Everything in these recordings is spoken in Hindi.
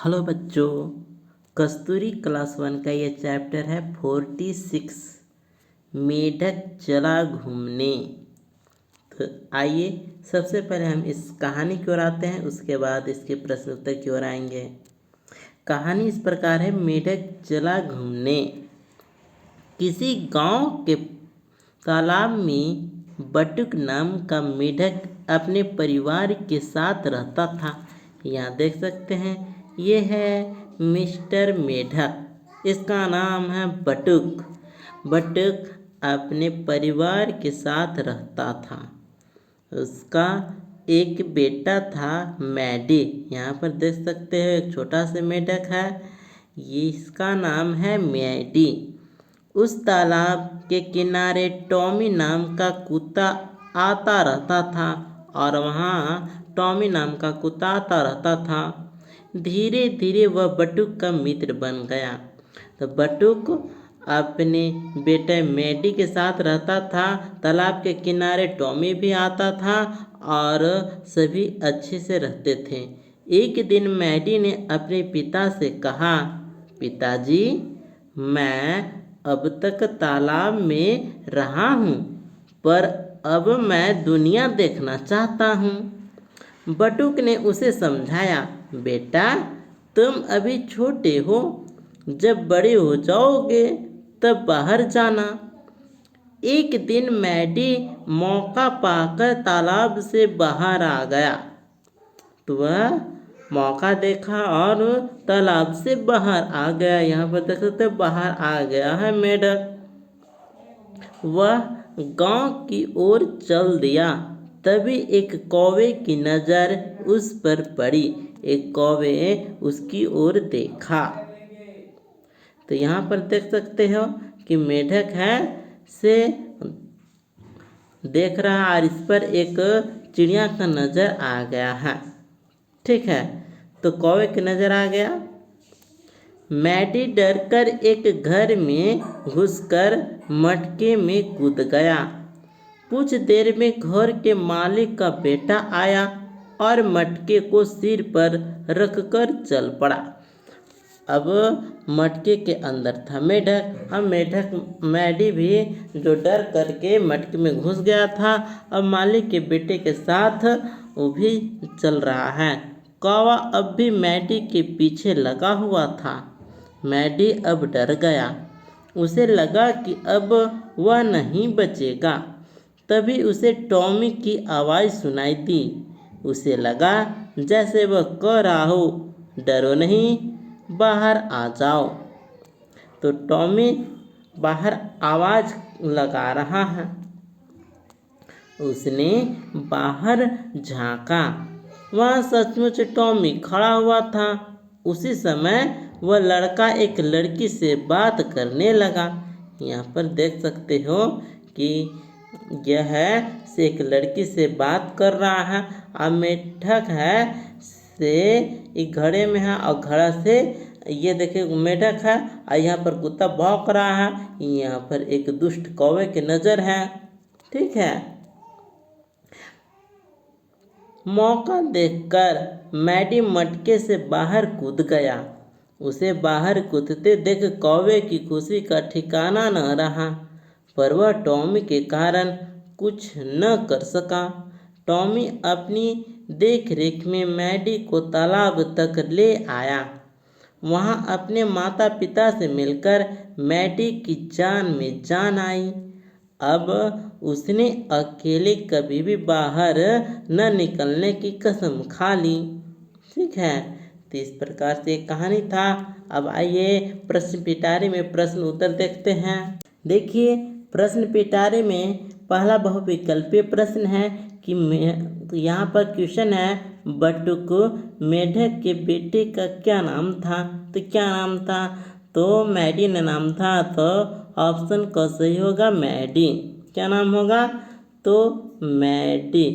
हेलो बच्चों, कस्तूरी क्लास 1 का ये चैप्टर है 46 मेढक चला घूमने। तो आइए सबसे पहले हम इस कहानी की ओर आते हैं, उसके बाद इसके प्रश्न उत्तर की ओर आएंगे। कहानी इस प्रकार है, मेढक चला घूमने। किसी गांव के तालाब में बटुक नाम का मेढक अपने परिवार के साथ रहता था। यहाँ देख सकते हैं, ये है मिस्टर मेढक, इसका नाम है बटुक। बटुक अपने परिवार के साथ रहता था। उसका एक बेटा था मैडी। यहाँ पर देख सकते हैं एक छोटा सा मेढक है, ये इसका नाम है मैडी। उस तालाब के किनारे टॉमी नाम का कुत्ता आता रहता था और वहाँ टॉमी नाम का कुत्ता आता रहता था। धीरे धीरे वह बटुक का मित्र बन गया। तो बटुक अपने बेटे मैडी के साथ रहता था। तालाब के किनारे टॉमी भी आता था और सभी अच्छे से रहते थे। एक दिन मैडी ने अपने पिता से कहा, पिताजी, मैं अब तक तालाब में रहा हूँ, पर अब मैं दुनिया देखना चाहता हूँ। बटुक ने उसे समझाया, बेटा, तुम अभी छोटे हो, जब बड़े हो जाओगे तब बाहर जाना। एक दिन मैडी मौका पाकर तालाब से बाहर आ गया। तो वह मौका देखा और तालाब से बाहर आ गया। यहाँ पर देख सकते बाहर आ गया है मेढक। वह गांव की ओर चल दिया। तभी एक कौवे की नज़र उस पर पड़ी। एक कौवे उसकी ओर देखा। तो यहाँ पर देख सकते हो कि मेढक है से देख रहा और इस पर एक चिड़िया का नज़र आ गया है। ठीक है, तो कौवे की नज़र आ गया। मैडी डरकर एक घर में घुसकर मटके में कूद गया। कुछ देर में घर के मालिक का बेटा आया और मटके को सिर पर रखकर चल पड़ा। अब मटके के अंदर था मेढक। अब मैडी भी जो डर करके मटके में घुस गया था, अब मालिक के बेटे के साथ वो भी चल रहा है। कौवा अब भी मैडी के पीछे लगा हुआ था। मैडी अब डर गया। उसे लगा कि अब वह नहीं बचेगा। तभी उसे टॉमी की आवाज़ सुनाई दी। उसे लगा जैसे वह कह रहा हो, डरो नहीं, बाहर आ जाओ। तो टॉमी बाहर आवाज़ लगा रहा है। उसने बाहर झांका। वहाँ सचमुच टॉमी खड़ा हुआ था। उसी समय वह लड़का एक लड़की से बात करने लगा। यहाँ पर देख सकते हो कि यह से एक लड़की से बात कर रहा है और मेढक है से एक घड़े में है और घड़ा से ये देखिए मेढक है और यहाँ पर कुत्ता भौंक रहा है। यहाँ पर एक दुष्ट कौवे की नज़र है। ठीक है, मौका देखकर मैडी मटके से बाहर कूद गया। उसे बाहर कूदते देख कौवे की खुशी का ठिकाना न रहा, पर वह टॉमी के कारण कुछ न कर सका। टॉमी अपनी देखरेख में मैडी को तालाब तक ले आया। वहाँ अपने माता पिता से मिलकर मैडी की जान में जान आई। अब उसने अकेले कभी भी बाहर न निकलने की कसम खा ली। ठीक है, तो इस प्रकार से एक कहानी था। अब आइए प्रश्न पिटारे में प्रश्न उत्तर देखते हैं। देखिए, प्रश्न पिटारे में पहला बहुविकल्पीय प्रश्न है कि यहाँ पर क्वेश्चन है, बटुक मेढक के बेटे का क्या नाम था। तो क्या नाम था, तो मैडी ने नाम था। तो ऑप्शन क सही होगा, मैडी। क्या नाम होगा, तो मैडी।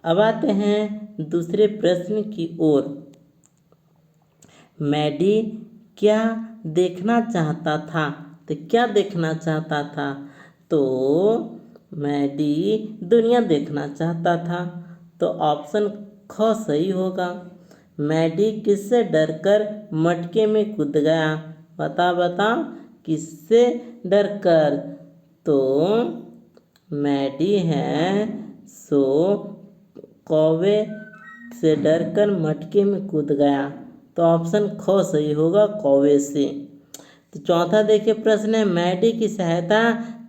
अब आते हैं दूसरे प्रश्न की ओर। मैडी क्या देखना चाहता था। तो क्या देखना चाहता था, तो मैडी दुनिया देखना चाहता था। तो ऑप्शन ख सही होगा। मैडी किससे डरकर मटके में कूद गया? बता किससे डरकर? तो मैडी है सो कौवे से डरकर मटके में कूद गया। तो ऑप्शन ख सही होगा, कौवे से। तो चौथा देखिए प्रश्न है, मैडी की सहायता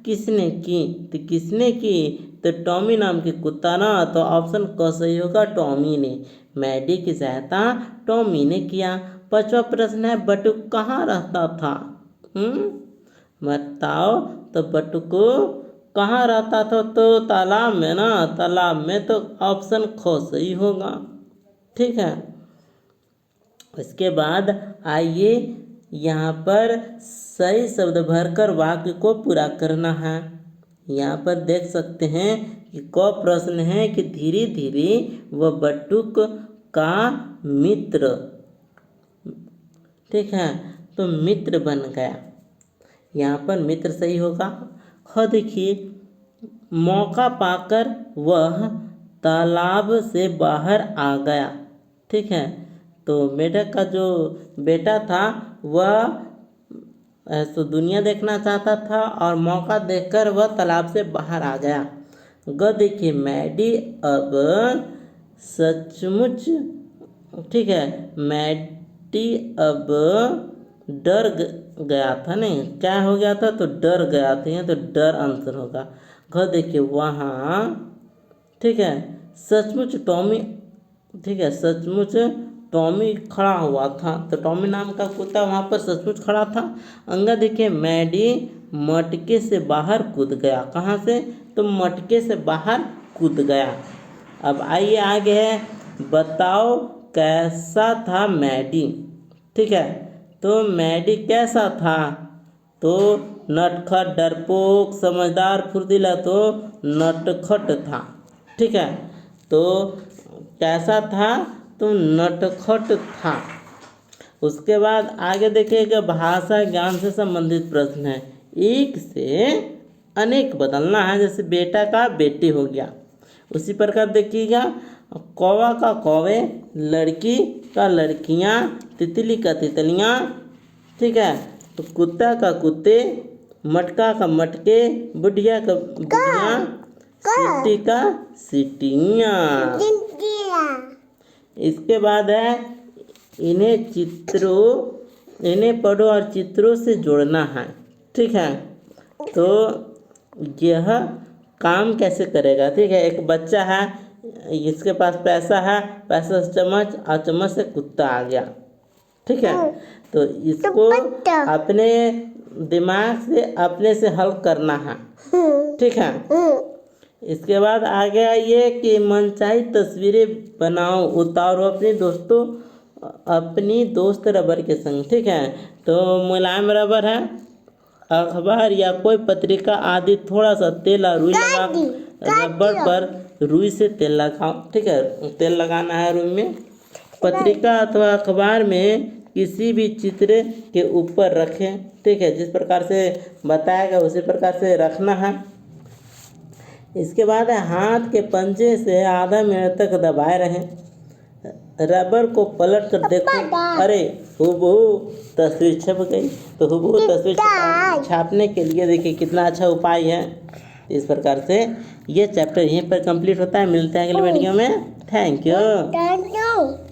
किसने की? तो किसने की? तो टॉमी नाम के कुत्ता ना। तो ऑप्शन क सही होगा, टॉमी ने। मैडी की सहायता टॉमी ने किया। पांचवा प्रश्न है, बटुक कहाँ रहता था? बताओ। तो बटुक कहाँ रहता था? तो तालाब में ना, तालाब में। तो ऑप्शन ख सही होगा। ठीक है। इसके बाद आइए यहाँ पर सही शब्द भरकर वाक्य को पूरा करना है। यहाँ पर देख सकते हैं कि क प्रश्न है कि धीरे धीरे वह बटुक का मित्र, ठीक है, तो मित्र बन गया। यहाँ पर मित्र सही होगा। ख देखिए, मौका पाकर वह तालाब से बाहर आ गया। ठीक है। तो मेढक का जो बेटा था वह तो दुनिया देखना चाहता था और मौका देखकर वह तालाब से बाहर आ गया। ग देखिए, मैडी अब सचमुच, ठीक है, मैडी अब डर गया था। नहीं, क्या हो गया था? तो डर गया था। यहाँ तो डर आंसर होगा। घ देखिए, वहाँ, ठीक है, सचमुच टॉमी, ठीक है, सचमुच टॉमी खड़ा हुआ था। तो टॉमी नाम का कुत्ता वहाँ पर सचमुच खड़ा था। अंगा देखिए, मैडी मटके से बाहर कूद गया। कहाँ से? तो मटके से बाहर कूद गया। अब आइए आगे है, बताओ कैसा था मैडी? ठीक है। तो मैडी कैसा था? तो नटखट, डरपोक, समझदार, फुर्तीला। तो नटखट था। ठीक है। तो कैसा था? तो नटखट था। उसके बाद आगे देखिएगा, भाषा ज्ञान से संबंधित प्रश्न है। एक से अनेक बदलना है, जैसे बेटा का बेटी हो गया। उसी प्रकार देखिएगा, कौवा का कौवे, लड़की का लड़कियाँ, तितली का तितलियाँ। ठीक है। तो कुत्ता का कुत्ते, मटका का मटके, बुढ़िया का बुढ़िया, सीटी का सीटियाँ। इसके बाद है, इन्हें पढ़ो और चित्रों से जोड़ना है। ठीक है। तो यह काम कैसे करेगा? ठीक है। एक बच्चा है, इसके पास पैसा है, पैसा से चम्मच और चम्मच से कुत्ता आ गया। ठीक है। तो इसको अपने दिमाग से अपने से हल करना है। ठीक है। इसके बाद आगे आइए कि मनचाही तस्वीरें बनाओ, उतारो अपनी दोस्त रबर के संग। ठीक है। तो मुलायम रबर है, अखबार या कोई पत्रिका आदि, थोड़ा सा तेल और रुई लगा रबर पर रुई से तेल लगाओ। ठीक है। तेल लगाना है रुई में। पत्रिका अथवा अखबार में किसी भी चित्र के ऊपर रखें। ठीक है। जिस प्रकार से बताया गया उसी प्रकार से रखना है। इसके बाद हाथ के पंजे से आधा मिनट तक दबाए रहें। रबर को पलट कर देखो, अरे हुबहू तस्वीर छप गई। तो हुबहू तस्वीर छापने के लिए देखिए कितना अच्छा उपाय है। इस प्रकार से ये चैप्टर यहीं पर कंप्लीट होता है। मिलते हैं अगले वीडियो में। Thank you.